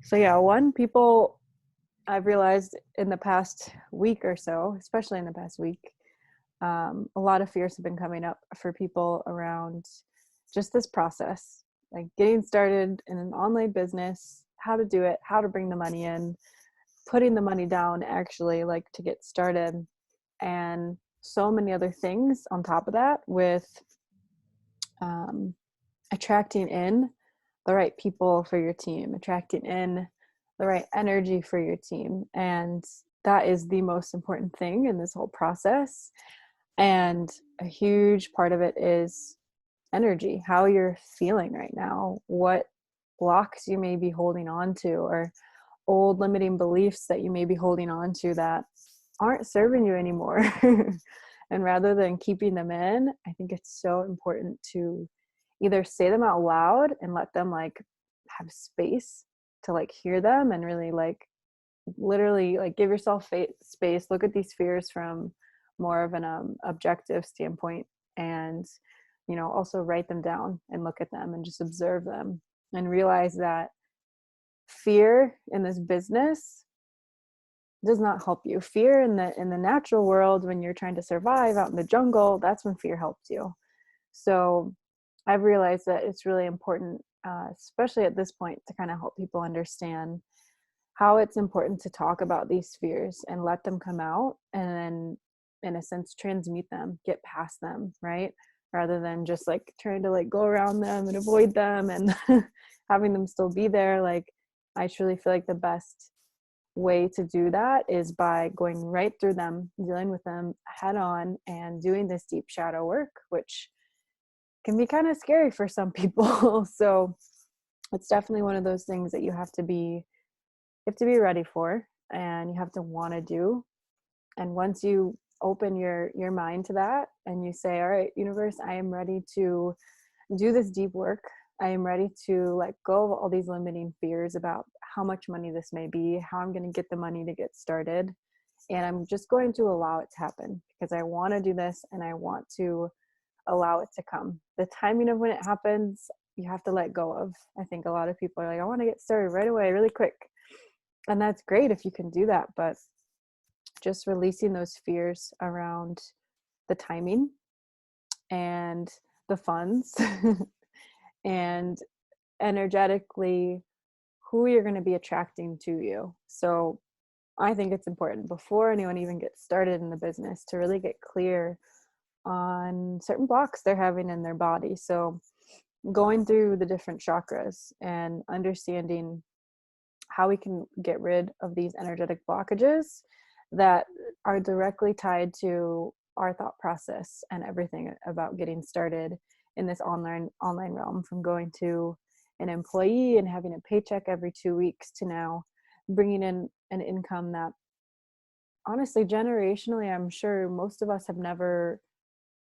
So yeah, one, people, I've realized in the past week or so, especially in the past week, a lot of fears have been coming up for people around just this process, like getting started in an online business, how to do it, how to bring the money in, putting the money down actually, like to get started, and so many other things on top of that with um, attracting in the right people for your team, attracting in the right energy for your team. And that is the most important thing in this whole process. And a huge part of it is energy, how you're feeling right now, what blocks you may be holding on to, or old limiting beliefs that you may be holding on to that aren't serving you anymore. And rather than keeping them in, I think it's so important to either say them out loud and let them like have space to like hear them and really like literally like give yourself space, look at these fears from more of an objective standpoint, and also write them down and look at them and just observe them and realize that fear in this business does not help you. Fear in the natural world, when you're trying to survive out in the jungle, that's when fear helps you. So I've realized that it's really important, especially at this point, to kind of help people understand how it's important to talk about these fears and let them come out, and then in a sense transmute them, get past them, right? Rather than just like trying to like go around them and avoid them and having them still be there. Like, I truly feel like the best way to do that is by going right through them, dealing with them head on, and doing this deep shadow work, which can be kind of scary for some people. So it's definitely one of those things that you have to be ready for, and you have to want to do. And once you open your mind to that and you say, all right, universe, I am ready to do this deep work, I am ready to let go of all these limiting fears about how much money this may be, how I'm going to get the money to get started, and I'm just going to allow it to happen because I want to do this and I want to allow it to come. The timing of when it happens, you have to let go of. I think a lot of people are like, I want to get started right away, really quick. And that's great if you can do that, but just releasing those fears around the timing and the funds and energetically who you're going to be attracting to you. So I think it's important before anyone even gets started in the business to really get clear on certain blocks they're having in their body. So going through the different chakras and understanding how we can get rid of these energetic blockages that are directly tied to our thought process and everything about getting started in this online realm, from going to an employee and having a paycheck every 2 weeks to now bringing in an income that honestly generationally I'm sure most of us have never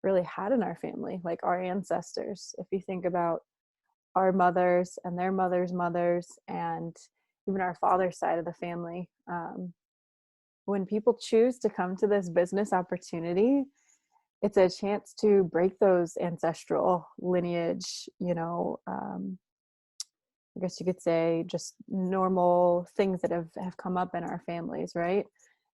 really had in our family, like our ancestors. If you think about our mothers and their mothers' mothers and even our father's side of the family, when people choose to come to this business opportunity, it's a chance to break those ancestral lineage, I guess you could say just normal things that have come up in our families, right?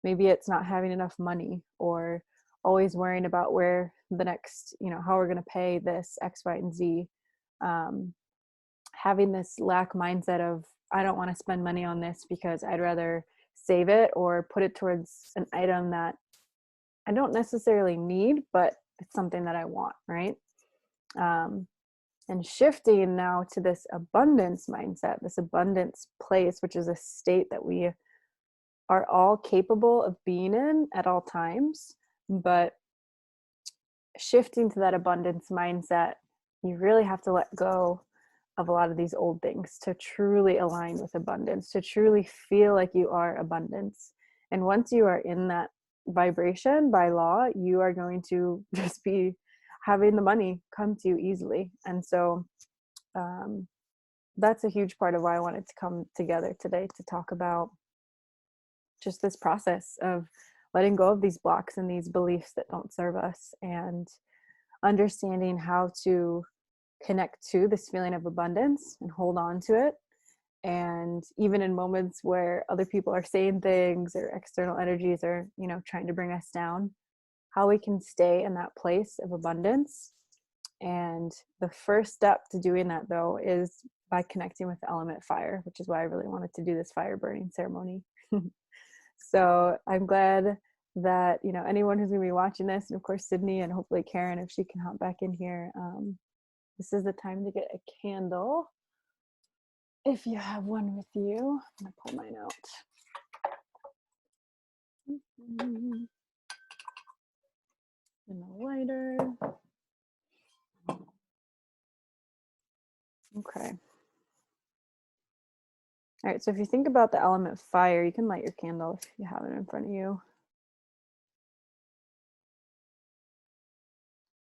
Maybe it's not having enough money, or always worrying about where the next, how we're going to pay this X, Y, and Z. Having this lack mindset of, I don't want to spend money on this because I'd rather save it or put it towards an item that I don't necessarily need, but it's something that I want, right? And shifting now to this abundance mindset, this abundance place, which is a state that we are all capable of being in at all times. But shifting to that abundance mindset, you really have to let go of a lot of these old things to truly align with abundance, to truly feel like you are abundance. And once you are in that vibration, by law, you are going to just be having the money come to you easily. And so that's a huge part of why I wanted to come together today to talk about just this process of letting go of these blocks and these beliefs that don't serve us, and understanding how to connect to this feeling of abundance and hold on to it, And even in moments where other people are saying things or external energies are, trying to bring us down, how we can stay in that place of abundance. And the first step to doing that, though, is by connecting with the element fire, which is why I really wanted to do this fire burning ceremony. So I'm glad that, anyone who's going to be watching this, and of course, Sydney, and hopefully Karen, if she can hop back in here, this is the time to get a candle. If you have one with you, I'm going to pull mine out. And a lighter. Okay. All right, so if you think about the element fire, you can light your candle if you have it in front of you.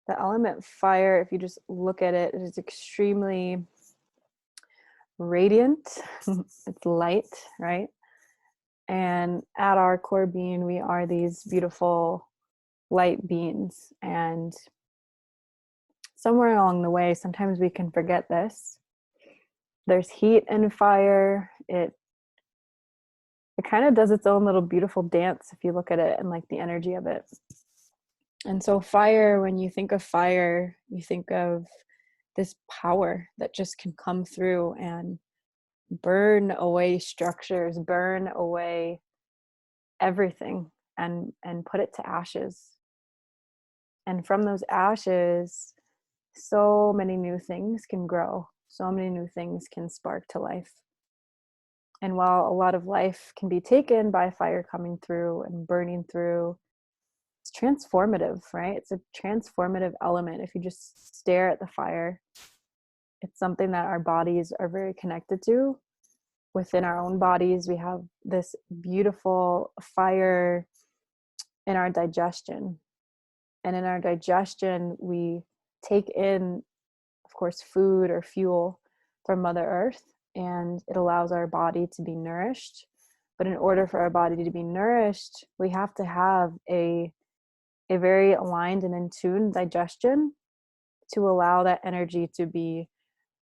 The element fire, if you just look at it, it is extremely radiant. It's light, right? And at our core being, we are these beautiful light beings. And somewhere along the way, sometimes we can forget this. There's heat in fire. It kind of does its own little beautiful dance if you look at it and like the energy of it. And so fire, when you think of fire, you think of this power that just can come through and burn away structures, burn away everything, and put it to ashes. And from those ashes, so many new things can grow. So many new things can spark to life. And while a lot of life can be taken by fire coming through and burning through, it's transformative, right? It's a transformative element. If you just stare at the fire, it's something that our bodies are very connected to. Within our own bodies, we have this beautiful fire in our digestion. And in our digestion, we take in, of course, food or fuel from Mother Earth, and it allows our body to be nourished. But in order for our body to be nourished, we have to have a very aligned and in tune digestion to allow that energy to be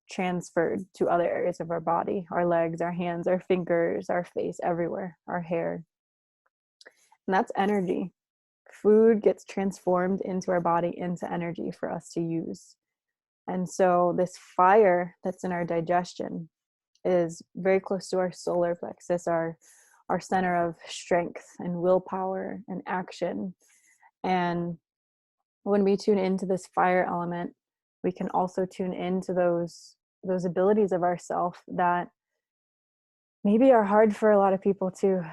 transferred to other areas of our body, our legs, our hands, our fingers, our face, everywhere, our hair. And that's energy. Food gets transformed into our body into energy for us to use. And so this fire that's in our digestion is very close to our solar plexus, our center of strength and willpower and action. And when we tune into this fire element, we can also tune into those abilities of ourself that maybe are hard for a lot of people to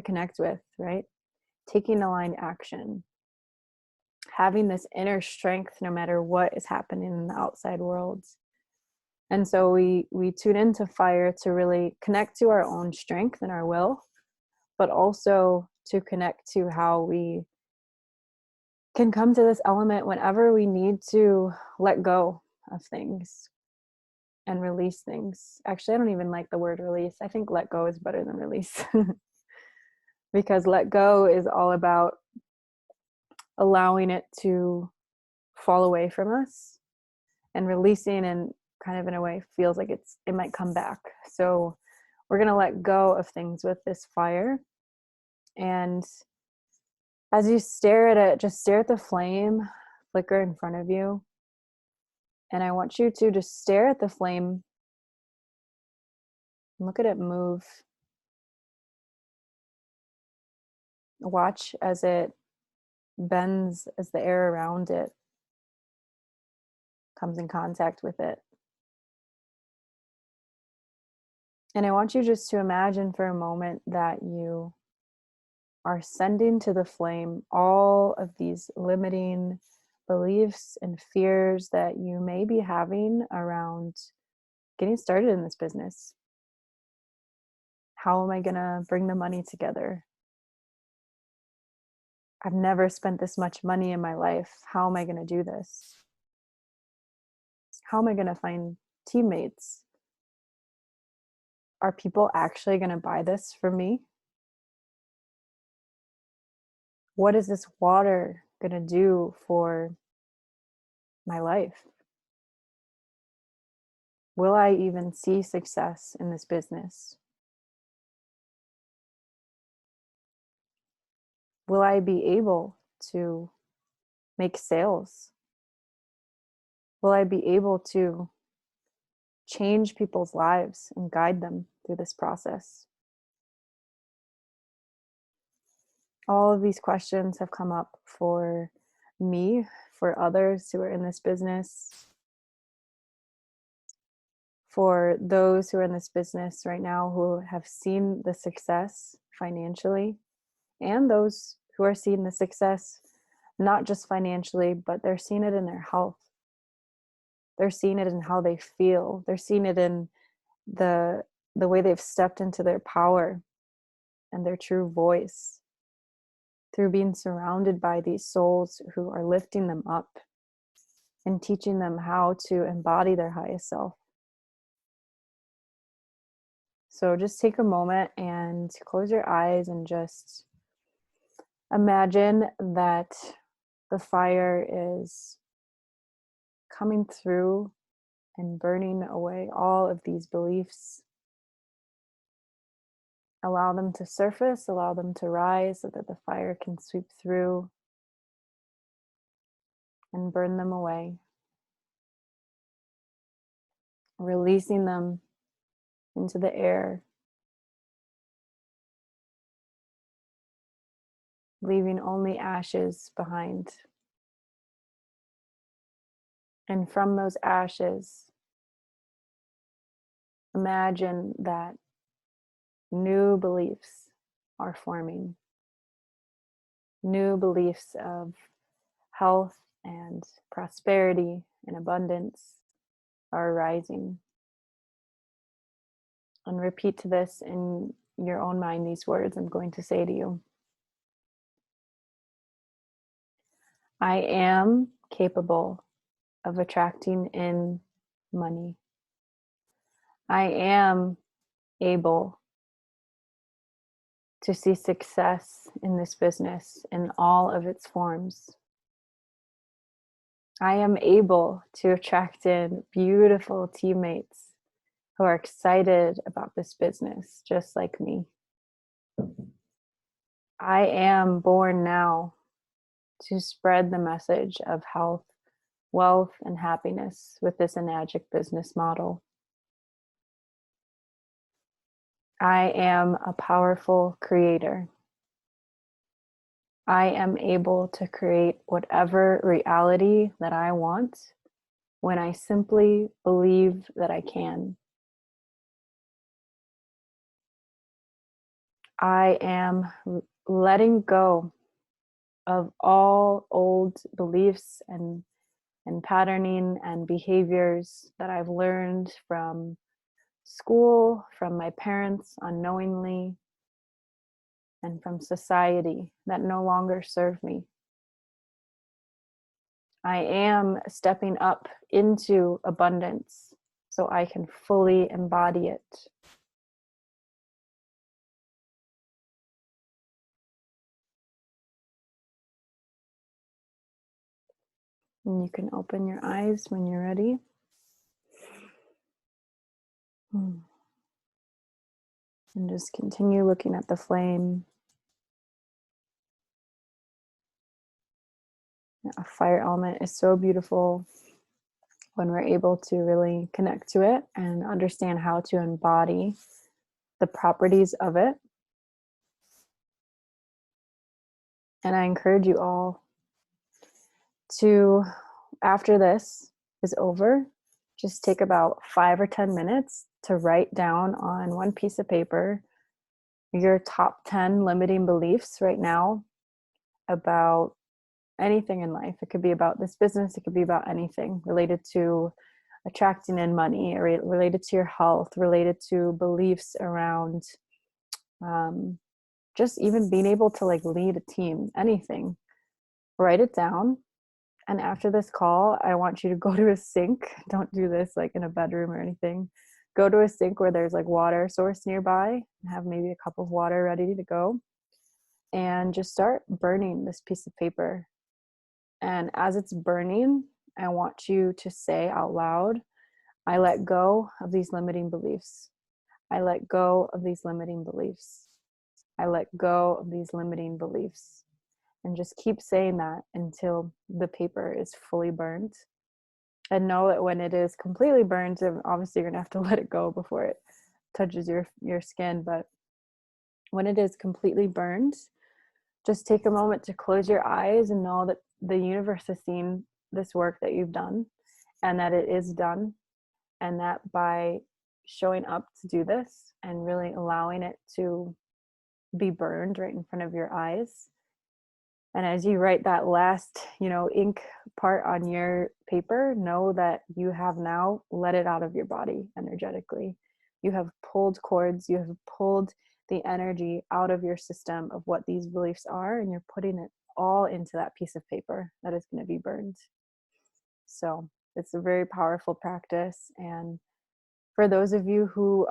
connect with, right? Taking aligned action, having this inner strength no matter what is happening in the outside world. And so we tune into fire to really connect to our own strength and our will, but also to connect to how we can come to this element whenever we need to let go of things and release things. Actually, I don't even like the word release. I think let go is better than release. Because let go is all about allowing it to fall away from us, and releasing, and kind of in a way feels like it might come back. So we're going to let go of things with this fire. And as you stare at it, just stare at the flame flicker in front of you. And I want you to just stare at the flame and look at it move. Watch as it bends, as the air around it comes in contact with it. And I want you just to imagine for a moment that you are sending to the flame all of these limiting beliefs and fears that you may be having around getting started in this business. How am I going to bring the money together? I've never spent this much money in my life. How am I going to do this? How am I going to find teammates? Are people actually going to buy this from me? What is this water going to do for my life? Will I even see success in this business? Will I be able to make sales? Will I be able to change people's lives and guide them through this process? All of these questions have come up for me, for others who are in this business, for those who are in this business right now who have seen the success financially, and those who are seeing the success not just financially, but they're seeing it in their health. They're seeing it in how they feel. They're seeing it in the way they've stepped into their power and their true voice through being surrounded by these souls who are lifting them up and teaching them how to embody their highest self. So just take a moment and close your eyes and just imagine that the fire is coming through and burning away all of these beliefs. Allow them to surface, allow them to rise so that the fire can sweep through and burn them away. Releasing them into the air, leaving only ashes behind. And from those ashes, imagine that new beliefs are forming. New beliefs of health and prosperity and abundance are arising. And repeat to this in your own mind these words I'm going to say to you. I am capable of attracting in money. I am able to see success in this business in all of its forms. I am able to attract in beautiful teammates who are excited about this business, just like me. I am born now to spread the message of health, wealth, and happiness with this enagic business model. I am a powerful creator. I am able to create whatever reality that I want when I simply believe that I can. I am letting go of all old beliefs and patterning and behaviors that I've learned from school, from my parents unknowingly, and from society that no longer serve me. I am stepping up into abundance so I can fully embody it. And you can open your eyes when you're ready. And just continue looking at the flame. A fire element is so beautiful when we're able to really connect to it and understand how to embody the properties of it. And I encourage you all to, after this is over, just take about 5 or 10 minutes to write down on one piece of paper your top 10 limiting beliefs right now about anything in life. It could be about this business, it could be about anything related to attracting in money, or related to your health, related to beliefs around just even being able to like lead a team, anything. Write it down. And after this call, I want you to go to a sink. Don't do this like in a bedroom or anything. Go to a sink where there's like water source nearby and have maybe a cup of water ready to go. And just start burning this piece of paper. And as it's burning, I want you to say out loud, I let go of these limiting beliefs. I let go of these limiting beliefs. I let go of these limiting beliefs. And just keep saying that until the paper is fully burned. And know that when it is completely burned, obviously you're gonna have to let it go before it touches your skin. But when it is completely burned, just take a moment to close your eyes and know that the universe has seen this work that you've done, and that it is done, and that by showing up to do this and really allowing it to be burned right in front of your eyes, and as you write that last, ink part on your paper, know that you have now let it out of your body energetically. You have pulled cords, you have pulled the energy out of your system of what these beliefs are, and you're putting it all into that piece of paper that is going to be burned. So it's a very powerful practice. And for those of you who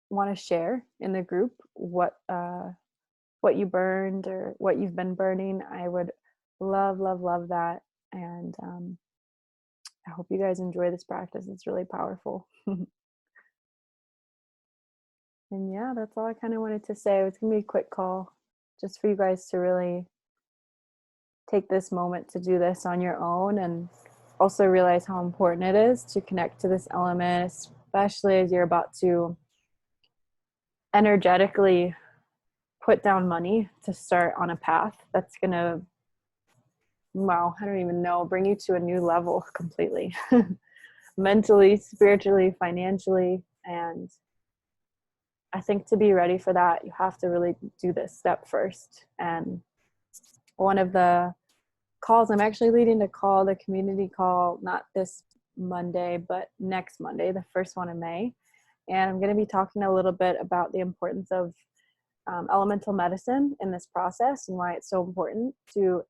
want to share in the group what you burned or what you've been burning, I would love, love, love that. And I hope you guys enjoy this practice. It's really powerful. And yeah, that's all I kind of wanted to say. It's going to be a quick call just for you guys to really take this moment to do this on your own, and also realize how important it is to connect to this element, especially as you're about to energetically put down money to start on a path that's going to, wow, I don't even know, bring you to a new level completely. Mentally, spiritually, financially. And I think to be ready for that, you have to really do this step first. And one of the calls, I'm actually leading a call, the community call, not this Monday, but next Monday, the first one in May. And I'm going to be talking a little bit about the importance of elemental medicine in this process, and why it's so important to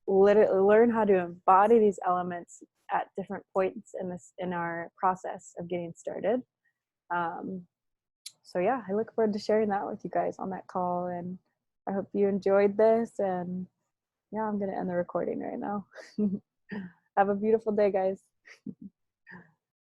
literally learn how to embody these elements at different points in our process of getting started. So yeah, I look forward to sharing that with you guys on that call, and I hope you enjoyed this. And yeah, I'm gonna end the recording right now. Have a beautiful day, guys.